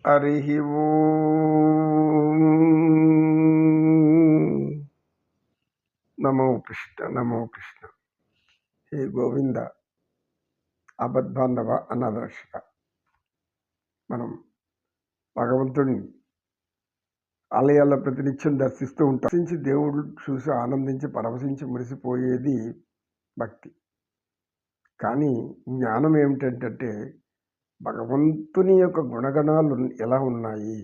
హరి ఓం. నమో కృష్ణ నమో కృష్ణ. హే గోవింద ఆపద్బాంధవ అనాథరక్షక. మనం భగవంతుని ఆలయాల్లో ప్రతినిత్యం దర్శిస్తూ ఉంటాం. దర్శించి దేవుడు చూసి ఆనందించి పరవశించి మురిసిపోయేది భక్తి. కానీ జ్ఞానం ఏమిటంటే భగవంతుని యొక్క గుణగణాలు ఎలా ఉన్నాయి,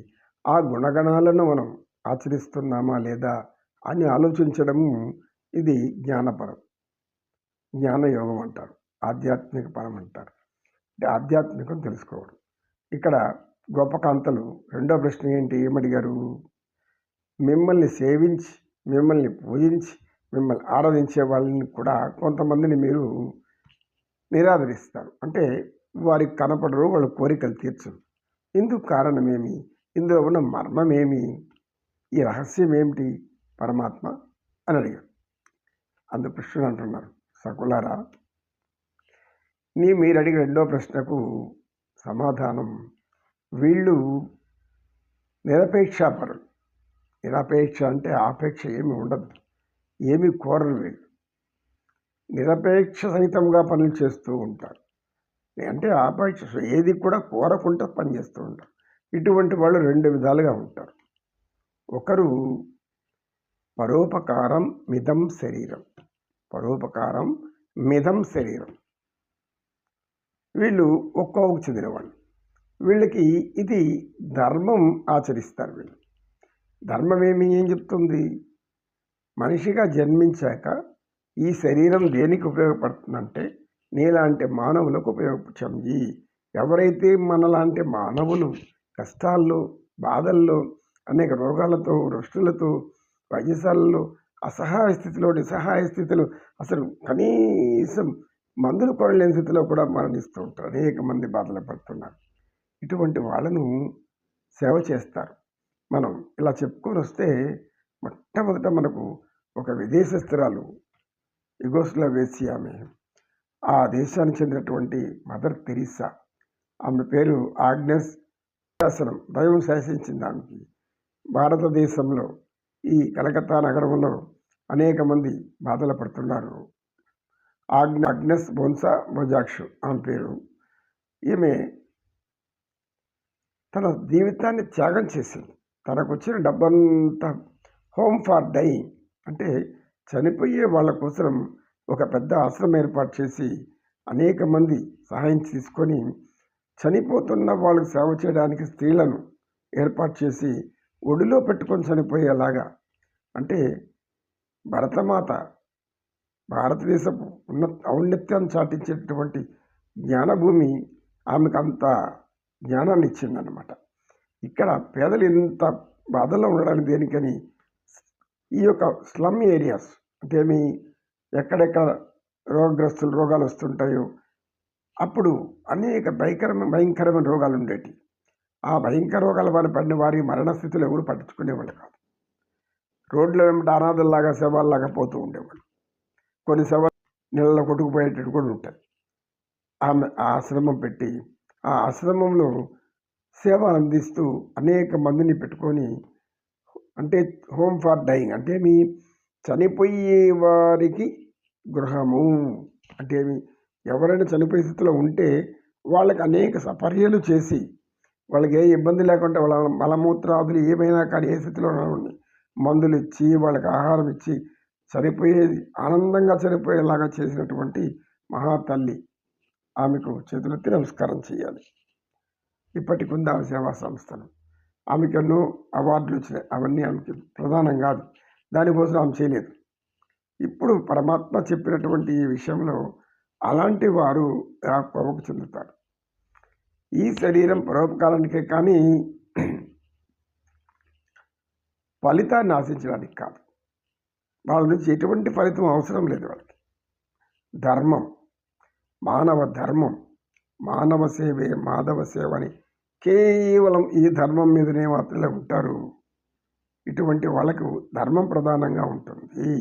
ఆ గుణగణాలను మనం ఆచరిస్తున్నామా లేదా అని ఆలోచించడము ఇది జ్ఞానపరం, జ్ఞానయోగం అంటారు, ఆధ్యాత్మిక పరం అంటారు. అంటే ఆధ్యాత్మికం తెలుసుకోవడం. ఇక్కడ గోపకాంతలు రెండో ప్రశ్న ఏంటి, ఏమడిగారు? మిమ్మల్ని సేవించి మిమ్మల్ని పూజించి మిమ్మల్ని ఆరాధించే వాళ్ళని కూడా కొంతమందిని మీరు నిరాదరిస్తారు. అంటే వారికి కనపడరు, వాళ్ళ కోరికలు తీర్చరు. ఇందుకు కారణమేమి? ఇందులో ఉన్న మర్మమేమి? ఈ రహస్యం ఏమిటి పరమాత్మ అని అడిగారు. అందుకు కృష్ణుడు అంటున్నారు, సకులారా, మీరు అడిగిన రెండో ప్రశ్నకు సమాధానం, వీళ్ళు నిరపేక్షాపరులు. నిరపేక్ష అంటే ఆపేక్ష ఏమి ఉండదు, ఏమి కోరరు. వీళ్ళు నిరపేక్ష సహితంగా పనులు చేస్తూ ఉంటారు. అంటే ఆపేక్ష ఏది కూడా కోరకుండా పనిచేస్తూ ఉంటారు. ఇటువంటి వాళ్ళు రెండు విధాలుగా ఉంటారు. ఒకరు పరోపకారం మిదం శరీరం. పరోపకారం మిదం శరీరం. వీళ్ళు ఒక్కొక్క చెందినవాళ్ళు. వీళ్ళకి ఇది ధర్మం ఆచరిస్తారు. వీళ్ళు ధర్మం ఏం చెప్తుంది? మనిషిగా జన్మించాక ఈ శరీరం దేనికి ఉపయోగపడుతుందంటే నీలాంటి మానవులకు ఉపయోగపడుతుంది. ఎవరైతే మనలాంటి మానవులు కష్టాల్లో బాధల్లో అనేక రోగాలతో రుష్టులతో వైద్యశాలలో అసహాయ స్థితిలో నిస్సహాయ స్థితిలో అసలు కనీసం మందులు కొనలేని స్థితిలో కూడా మరణిస్తూ ఉంటారు. అనేక మంది బాధలు పడుతున్నారు. ఇటువంటి వాళ్ళను సేవ చేస్తారు. మనం ఇలా చెప్పుకొని వస్తే మొట్టమొదట మనకు ఒక విదేశస్తురాలు యుగోస్లావేసియా, ఆ దేశానికి చెందినటువంటి మదర్ తెరీసా, ఆమె పేరు ఆగ్నెస్. శాసనం దైవం శాసించింది ఆమెకి. భారతదేశంలో ఈ కలకత్తా నగరంలో అనేక మంది బాధలు పడుతున్నారు. ఆగ్నెస్ బోన్సా బొజాక్షు ఆమె పేరు. ఈమె తన జీవితాన్ని త్యాగం చేసింది. తనకు వచ్చిన డబ్బంతా హోమ్ ఫర్ డైయింగ్ అంటే చనిపోయే వాళ్ళ కోసం ఒక పెద్ద ఆశ్రమం ఏర్పాటు చేసి అనేక మంది సహాయం తీసుకొని చనిపోతున్న వాళ్ళకు సేవ చేయడానికి స్త్రీలను ఏర్పాటు చేసి ఒడిలో పెట్టుకొని చనిపోయేలాగా. అంటే భరతమాత భారతదేశపు ఔన్నత్యాన్ని చాటించేటటువంటి జ్ఞానభూమి ఆమెకు అంత జ్ఞానాన్ని ఇచ్చిందన్నమాట. ఇక్కడ పేదలు ఇంత బాధల్లో ఉండడానికి దేనికని ఈ యొక్క స్లమ్ ఏరియాస్ అంటే ఎక్కడెక్కడ రోగాలు వస్తుంటాయో అప్పుడు అనేక భయంకరమైన రోగాలు ఉండేవి. ఆ భయంకర రోగాల వారి పడిన వారి మరణస్థితులు ఎవరు పట్టించుకునేవాళ్ళు కాదు. రోడ్ల వెంబడి అనాథల్లాగా శవాల్లాగా పోతూ ఉండేవాళ్ళు. కొన్ని శవాలు నీళ్ళలో కొట్టుకుపోయేటట్టు కూడా ఉంటాయి. ఆమె ఆ ఆశ్రమం పెట్టి ఆ ఆశ్రమంలో సేవ అందిస్తూ అనేక మందిని పెట్టుకొని, అంటే హోమ్ ఫర్ డైయింగ్ అంటే చనిపోయే వారికి గృహము అంటే ఎవరైనా చనిపోయే స్థితిలో ఉంటే వాళ్ళకి అనేక సపర్యలు చేసి వాళ్ళకి ఏ ఇబ్బంది లేకుండా వాళ్ళ మలమూత్రాదులు ఏమైనా కానీ ఏ స్థితిలో ఉండి మందులు ఇచ్చి వాళ్ళకి ఆహారం ఇచ్చి చనిపోయేది ఆనందంగా చనిపోయేలాగా చేసినటువంటి మహాతల్లి. ఆమెకు చేతులెత్తి నమస్కారం చేయాలి. ఇప్పటికి ఉంది ఆమె సేవా సంస్థలు. ఆమెకు ఎన్నో అవార్డులు వచ్చినాయి. అవన్నీ ఆమెకి ప్రధానం కాదు, దానికోసం ఆమె చేయలేదు. ఇప్పుడు పరమాత్మ చెప్పినటువంటి ఈ విషయంలో అలాంటి వారు ఆ కోవకు చెందుతారు. ఈ శరీరం పరోపకారానికే కానీ ఫలితాన్ని ఆశించడానికి కాదు. వాళ్ళ నుంచి ఎటువంటి ఫలితం అవసరం లేదు వాళ్ళకి. ధర్మం, మానవ ధర్మం, మానవ సేవే మాధవ సేవ అని కేవలం ఈ ధర్మం మీదనే మాత్రమే ఉంటారు. ఇటువంటి వాళ్ళకు ధర్మం ప్రధానంగా ఉంటుంది.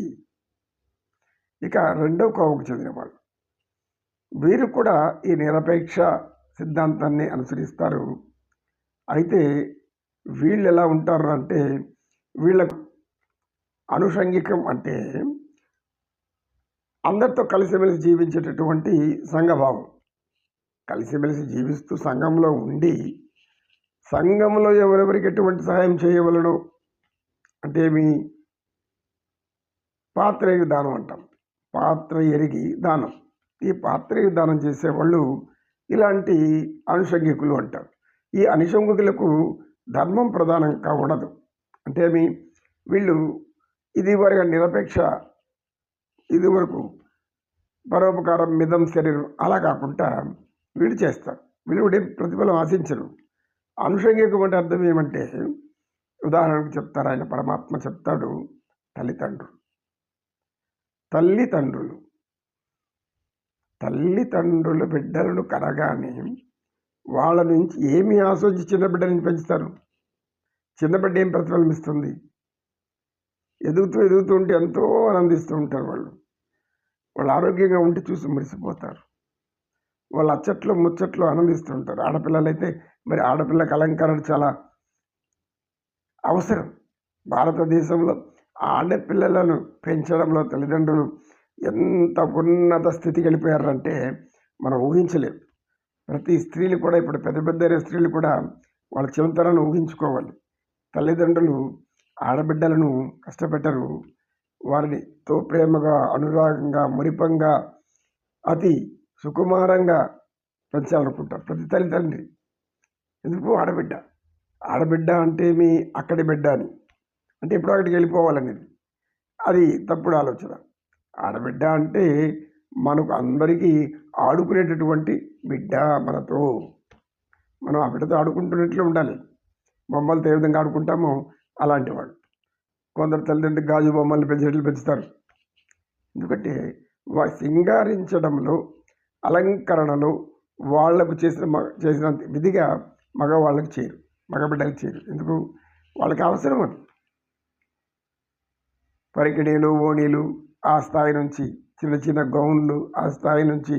ఇక రెండో కోవకు చెందిన వాళ్ళు వీరు కూడా ఈ నిరపేక్ష సిద్ధాంతాన్ని అనుసరిస్తారు. అయితే వీళ్ళు ఎలా ఉంటారు అంటే వీళ్ళకు అనుషంగికం అంటే అందరితో కలిసిమెలిసి జీవించేటటువంటి సంఘభావం. కలిసిమెలిసి జీవిస్తూ సంఘంలో ఉండి సంఘంలో ఎవరెవరికి ఎటువంటి సహాయం చేయవలనో అంటే మీ పాత్ర ఎరిగి దానం అంటాం. పాత్ర ఎరిగి దానం. ఈ పాత్ర ఎరిగి దానం చేసేవాళ్ళు ఇలాంటి అనుషంగికులు అంటారు. ఈ అనుషంగికులకు ధర్మం ప్రధానంగా ఉండదు. అంటే వీళ్ళు ఇదివరకు నిరపేక్ష, ఇదివరకు పరోపకారం మిదం శరీరం అలా కాకుండా వీళ్ళు చేస్తారు. వీళ్ళు కూడా ప్రతిఫలం ఆశించరు. అనుషంగికం అంటే అర్థం ఏమంటే ఉదాహరణకు చెప్తారు ఆయన పరమాత్మ చెప్తాడు, తల్లిదండ్రులు బిడ్డలను కనగానే వాళ్ళ నుంచి ఏమి ఆశించి చిన్న బిడ్డ నుంచి పెంచుతారు. చిన్న బిడ్డ ఏం ప్రతిఫలం ఇస్తుంది? ఎదుగుతూ ఉంటే ఎంతో ఆనందిస్తూ ఉంటారు. వాళ్ళు ఆరోగ్యంగా ఉంటే చూసి మురిసిపోతారు. వాళ్ళు అచ్చట్లు ముచ్చట్లు ఆనందిస్తూ ఉంటారు. ఆడపిల్లలైతే మరి ఆడపిల్లకి అలంకరణ చాలా అవసరం. భారతదేశంలో ఆడపిల్లలను పెంచడంలో తల్లిదండ్రులు ఎంత ఉన్నత స్థితికి వెళ్ళిపోయారంటే మనం ఊహించలేం. ప్రతి స్త్రీలు కూడా ఇప్పుడు పెద్ద పెద్ద స్త్రీలు కూడా వాళ్ళ చివతరాన్ని ఊహించుకోవాలి. తల్లిదండ్రులు ఆడబిడ్డలను కష్టపెట్టరు. వారిని తో ప్రేమగా, అనురాగంగా, మురిపంగా, అతి సుకుమారంగా పెంచాలనుకుంటారు ప్రతి తల్లిదండ్రి. ఎందుకు ఆడబిడ్డ అంటే అక్కడి బిడ్డ అని, అంటే ఎప్పుడు అక్కడికి వెళ్ళిపోవాలనేది అది తప్పుడు ఆలోచన. ఆడబిడ్డ అంటే మనకు అందరికీ ఆడుకునేటటువంటి బిడ్డ. మనం ఆ బిడ్డతో ఆడుకుంటున్నట్లు ఉండాలి. బొమ్మలతో ఏ విధంగా ఆడుకుంటామో అలాంటి వాళ్ళు. కొందరు తల్లిదండ్రులు గాజు బొమ్మల్ని పెంచేట్లు పెంచుతారు. ఎందుకంటే సింగారించడంలో, అలంకరణలో వాళ్లకు చేసినంత విధిగా మగవాళ్ళకి చేయరు, మగబిడ్డలకు చేయరు. ఎందుకు? వాళ్ళకి అవసరం అది. పరికిణీలు, ఓణీలు, ఆ స్థాయి నుంచి చిన్న చిన్న గౌన్లు, ఆ స్థాయి నుంచి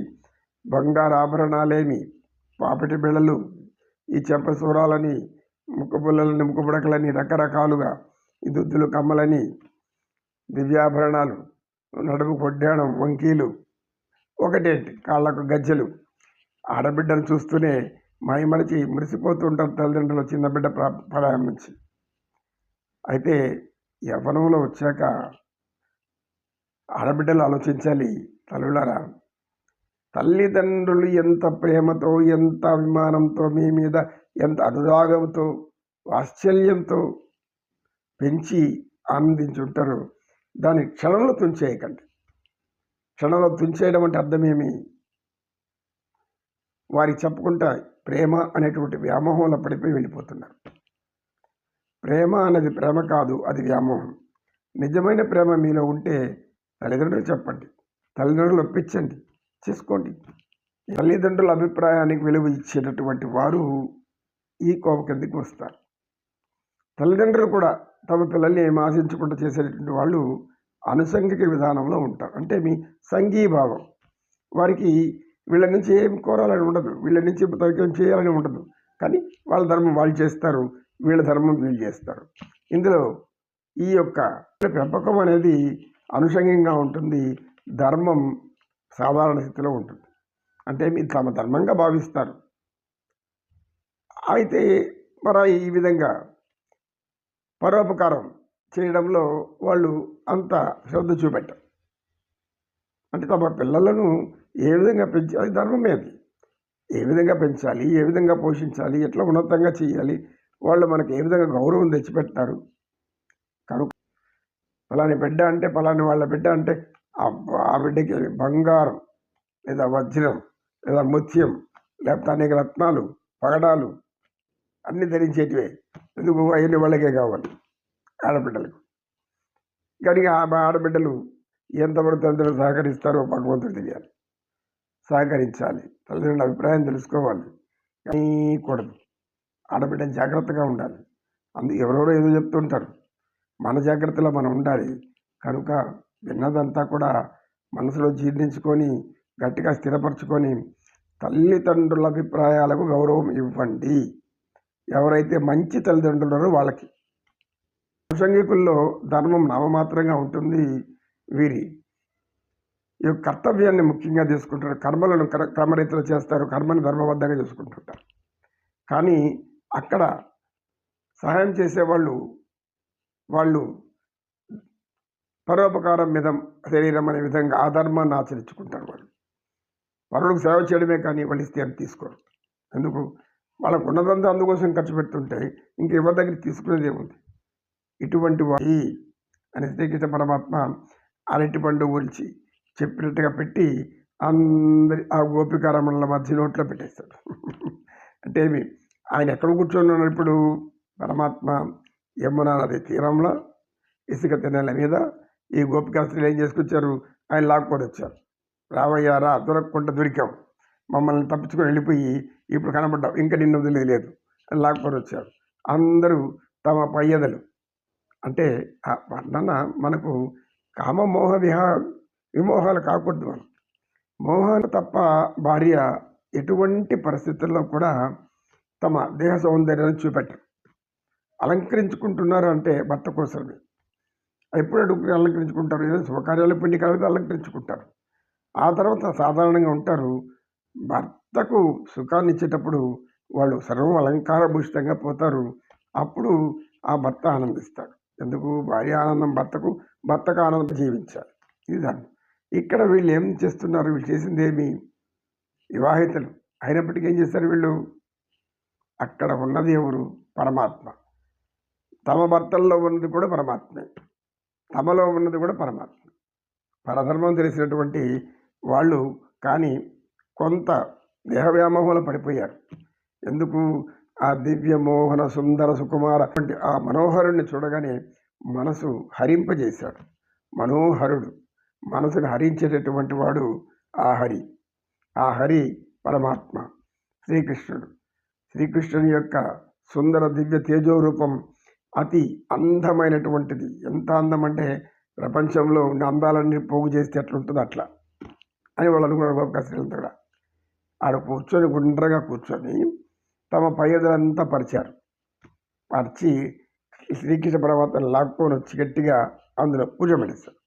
బంగారు ఆభరణాలేమి, పాపిటి బిళ్ళలు, ఈ చెంపసూరాలని, ముక్కుపుల్లలని, ముక్కుపుడకలని, రకరకాలుగా ఈ దుద్దులు, కమ్మలని, దివ్యాభరణాలు, నడుము కొడ్డాణం, వంకీలు, ఒకటేంటి కాళ్ళకు గజ్జలు. ఆడబిడ్డను చూస్తూనే మైమరిచి మురిసిపోతూ ఉంటారు తల్లిదండ్రులు చిన్న బిడ్డ ప్రాయం నుంచి. అయితే యవ్వనంలో వచ్చాక ఆడబిడ్డలు ఆలోచించాలి. తల్లులారా, తల్లిదండ్రులు ఎంత ప్రేమతో, ఎంత అభిమానంతో, మీ మీద ఎంత అనురాగంతో, వాత్సల్యంతో పెంచి ఆనందించుంటారు. దాన్ని క్షణంలో తుంచేయకండి. క్షణంలో తుంచేయడం అంటే అర్థమేమి? వారికి చెప్పుకుంటా ప్రేమ అనేటువంటి వ్యామోహంలో పడిపోయి వెళ్ళిపోతున్నారు. ప్రేమ అనేది ప్రేమ కాదు, అది వ్యామోహం. నిజమైన ప్రేమ మీలో ఉంటే తల్లిదండ్రులు చెప్పండి, తల్లిదండ్రులు ఒప్పించండి, చేసుకోండి. తల్లిదండ్రుల అభిప్రాయానికి విలువ ఇచ్చేటటువంటి వారు ఈ కోప కిందకి వస్తారు. తల్లిదండ్రులు కూడా తమ పిల్లల్ని ఏమి ఆశించకుండా చేసేటటువంటి వాళ్ళు అనుసంగిక విధానంలో ఉంటారు. అంటే సంఘీభావం. వారికి వీళ్ళ నుంచి ఏం కోరాలని ఉండదు, వీళ్ళ నుంచి తనకేం చేయాలని ఉండదు. కానీ వాళ్ళ ధర్మం వాళ్ళు చేస్తారు, వీళ్ళ ధర్మం వీళ్ళు చేస్తారు. ఇందులో ఈ యొక్క పెంపకం అనేది అనుషంగికంగా ఉంటుంది. ధర్మం సాధారణ స్థితిలో ఉంటుంది. అంటే తమ ధర్మంగా భావిస్తారు. అయితే మరి ఈ విధంగా పరోపకారం చేయడంలో వాళ్ళు అంత శ్రద్ధ చూపెట్టారు. అంటే తమ పిల్లలను ఏ విధంగా పెంచాలి, ధర్మమే అది. ఏ విధంగా పెంచాలి, ఏ విధంగా పోషించాలి, ఎట్లా ఉన్నతంగా చేయాలి, వాళ్ళు మనకు ఏ విధంగా గౌరవం తెచ్చిపెడతారు. కనుక పలాని బిడ్డ అంటే పలాని వాళ్ళ బిడ్డ అంటే ఆ బిడ్డకి బంగారం లేదా వజ్రం లేదా ముత్యం లేకపోతే అనేక రత్నాలు, పగడాలు అన్నీ ధరించేటివే. ఎందుకు? అవన్నీ వాళ్ళకే కావాలి ఆడబిడ్డలకు. కానీ ఆ ఆడబిడ్డలు ఎంతవరకు తల్లిదండ్రులు సహకరిస్తారో భగవంతుడు తెలియాలి. సహకరించాలి, తల్లిదండ్రుల అభిప్రాయం తెలుసుకోవాలి. కానీ కూడదు. ఆడబిడ్డ జాగ్రత్తగా ఉండాలి. ఎవరెవరో ఏదో చెప్తుంటారు, మన జాగ్రత్తలో మనం ఉండాలి. కనుక విన్నదంతా కూడా మనసులో జీర్ణించుకొని గట్టిగా స్థిరపరచుకొని తల్లిదండ్రుల అభిప్రాయాలకు గౌరవం ఇవ్వండి. ఎవరైతే మంచి తల్లిదండ్రులు ఉన్నారో వాళ్ళకి. అనుషంగికుల్లో ధర్మం నామమాత్రంగా ఉంటుంది. వీరి ఈ యొక్క కర్తవ్యాన్ని ముఖ్యంగా తీసుకుంటారు. కర్మలను క్రమరీతిలో చేస్తారు. కర్మని ధర్మబద్ధంగా చేసుకుంటుంటారు. కానీ అక్కడ సహాయం చేసేవాళ్ళు వాళ్ళు పరోపకారం మిదం శరీరం అనే విధంగా ఆ ధర్మాన్ని ఆచరించుకుంటారు. వాళ్ళు పరులకు సేవ చేయడమే కానీ వాళ్ళు ఇస్తే అని తీసుకోరు. ఎందుకు? వాళ్ళకు ఉన్నదంతా అందుకోసం ఖర్చు పెడుతుంటే ఇంకెవరి దగ్గర తీసుకునేది ఏముంది? ఇటువంటి వారి అని శ్రీకృష్ణ పరమాత్మ అరటిపండు ఊల్చి చెప్పినట్టుగా పెట్టి అందరి ఆ గోపికారమణుల మధ్య నోట్లో పెట్టేస్తాడు. అంటే ఆయన ఎక్కడ కూర్చొని ఉన్నాడు ఇప్పుడు? పరమాత్మ యమునా నది తీరంలో ఇసుక తిన్నెల మీద ఈ గోపికాస్త్రీలు ఏం చేసుకొచ్చారు? ఆయన లాక్కొని వచ్చారు. రావయ్యారా, దొరకకుండా దొరికాం, మమ్మల్ని తప్పించుకొని వెళ్ళిపోయి ఇప్పుడు కనబడ్డావు, ఇంకా నిన్ను వదిలేదు అని లాక్కొని వచ్చారు. అందరూ తమ పయ్యదలు అంటే ఆ వర్ణన మనకు కామమోహ విమోహాలు కాకూడదు. మనం మోహాలు తప్ప భార్య ఎటువంటి పరిస్థితుల్లో కూడా తమ దేహ సౌందర్యాన్ని చూపెట్టరు. అలంకరించుకుంటున్నారు అంటే భర్త కోసమే. ఎప్పుడు అడుగు అలంకరించుకుంటారు? ఏదో శుభకార్యాలు పిండి కలిపి అలంకరించుకుంటారు. ఆ తర్వాత సాధారణంగా ఉంటారు. భర్తకు సుఖాన్ని ఇచ్చేటప్పుడు వాళ్ళు సర్వం అలంకారభూషితంగా పోతారు. అప్పుడు ఆ భర్త ఆనందిస్తాడు. ఎందుకు? భార్య ఆనందం భర్తకు, భర్తకు ఆనందం జీవించాలి. ఇది దాన్ని. ఇక్కడ వీళ్ళు ఏం చేస్తున్నారు? వీళ్ళు చేసింది ఏమి? వివాహితులు అయినప్పటికీ ఏం చేస్తారు వీళ్ళు? అక్కడ ఉన్నది ఎవరు? పరమాత్మ. తమ భర్తల్లో ఉన్నది కూడా పరమాత్మే, తమలో ఉన్నది కూడా పరమాత్మ. పరధర్మం తెలిసినటువంటి వాళ్ళు కానీ కొంత దేహ వ్యామోహంలో పడిపోయారు. ఎందుకు? ఆ దివ్య మోహన సుందర సుకుమార ఆ మనోహరుణ్ణి చూడగానే మనసు హరింపజేశాడు. మనోహరుడు, మనసును హరించేటటువంటి వాడు ఆ హరి. ఆ హరి పరమాత్మ శ్రీకృష్ణుడు. శ్రీకృష్ణుని యొక్క సుందర దివ్య తేజోరూపం అతి అందమైనటువంటిది. ఎంత అందం అంటే ప్రపంచంలో ఉన్న అందాలన్నీ పోగు చేస్తే ఎట్లుంటుందో అట్లా అని వాళ్ళు అనుకున్నారు. గోపికాస్త్రీలంతా కూడా ఆడ కూర్చొని గుండ్రగా కూర్చొని తమ పయ్యదులంతా పరిచారు. పరిచి శ్రీకృష్ణ పరమాత్మను లాక్కొని వచ్చి గట్టిగా అందులో పూజ పడేశారు.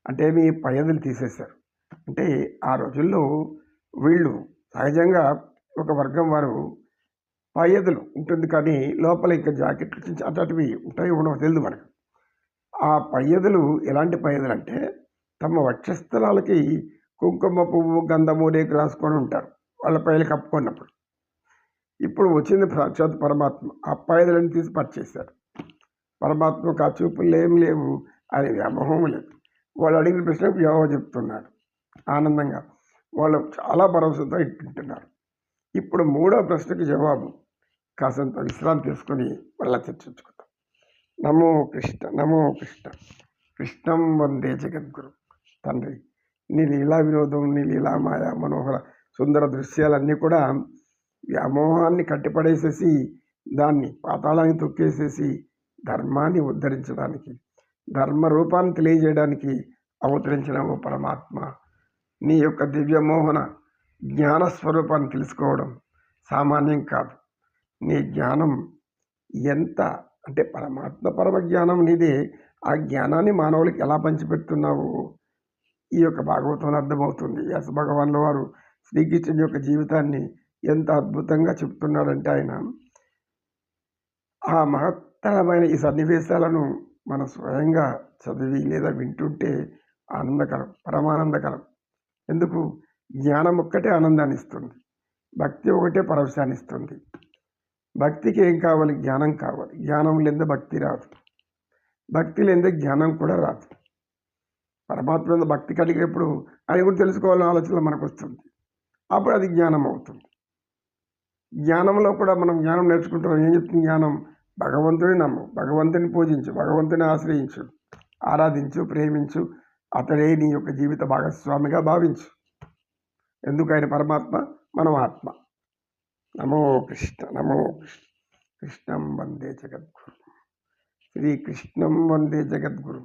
అంటే మీ పయ్యదులు తీసేశారు. అంటే ఆ రోజుల్లో వీళ్ళు సహజంగా ఒక వర్గం వారు పయ్యదులు ఉంటుంది, కానీ లోపల ఇంకా జాకెట్లు అట్లాంటివి ఉంటాయి ఉండవు తెలియదు మనకు. ఆ పయ్యదులు ఎలాంటి పయ్యదులు అంటే తమ వక్షస్థలాలకి కుంకుమ పువ్వు గంధము రేకు రాసుకొని ఉంటారు వాళ్ళ పైలు కప్పుకున్నప్పుడు. ఇప్పుడు వచ్చింది సాక్షాత్ పరమాత్మ. ఆ పయ్యదులను తీసి పరిచేశారు. పరమాత్మకు ఆ చూపులు ఏం లేవు, అది వ్యామోహం లేదు. వాళ్ళు అడిగిన ప్రశ్నకు జవాబు చెప్తున్నాడు ఆనందంగా. వాళ్ళు చాలా భరోసాతో వింటున్నారు. ఇప్పుడు మూడో ప్రశ్నకి జవాబు కాసంత విశ్రాంతి తీసుకొని మళ్ళీ చర్చించుకుందాం. నమో కృష్ణ, నమో కృష్ణ. కృష్ణం వందే జగద్గురు. తండ్రి, నీ లీలా వినోదం, నీ లీలా మాయా మనోహర సుందర దృశ్యాలన్నీ కూడా వ్యామోహాన్ని కట్టిపడేసేసి దాన్ని పాతాళానికి తొక్కేసేసి ధర్మాన్ని ఉద్ధరించడానికి, ధర్మ రూపాన్ని తెలియజేయడానికి అవతరించిన ఓ పరమాత్మ, నీ యొక్క దివ్యమోహన జ్ఞానస్వరూపాన్ని తెలుసుకోవడం సామాన్యం కాదు. నీ జ్ఞానం ఎంత అంటే పరమాత్మ పరమ జ్ఞానం నీదే. ఆ జ్ఞానాన్ని మానవులకి ఎలా పంచిపెడుతున్నావు ఈ యొక్క భాగవతంలో అర్థమవుతుంది. వ్యాస భగవాన్ల వారు శ్రీకృష్ణుని యొక్క జీవితాన్ని ఎంత అద్భుతంగా చెప్తున్నాడంటే ఆయన ఆ మహత్తరమైన ఈ సన్నివేశాలను మనం స్వయంగా చదివి లేదా వింటుంటే ఆనందకరం, పరమానందకరం. ఎందుకు? జ్ఞానం ఒక్కటే ఆనందాన్ని ఇస్తుంది, భక్తి ఒకటే పరవశాన్ని ఇస్తుంది. భక్తికి ఏం కావాలి? జ్ఞానం కావాలి. జ్ఞానం లేదా భక్తి రాదు, భక్తి లేదా జ్ఞానం కూడా రాదు. పరమాత్మ మీద భక్తి కలిగినప్పుడు ఆయన కూడా తెలుసుకోవాలని ఆలోచన మనకు వస్తుంది. అప్పుడు అది జ్ఞానం అవుతుంది. జ్ఞానంలో కూడా మనం జ్ఞానం నేర్చుకుంటున్నాం. ఏం చెప్తుంది జ్ఞానం? భగవంతుని నమ్ము, భగవంతుని పూజించు, భగవంతుని ఆశ్రయించు, ఆరాధించు, ప్రేమించు, అతడే నీ యొక్క జీవిత భాగస్వామిగా భావించు. ఎందుకు? ఆయన పరమాత్మ, మనం ఆత్మ. నమో కృష్ణ, నమో కృష్ణ. కృష్ణం వందే జగద్గురు. శ్రీకృష్ణం వందే జగద్గురు.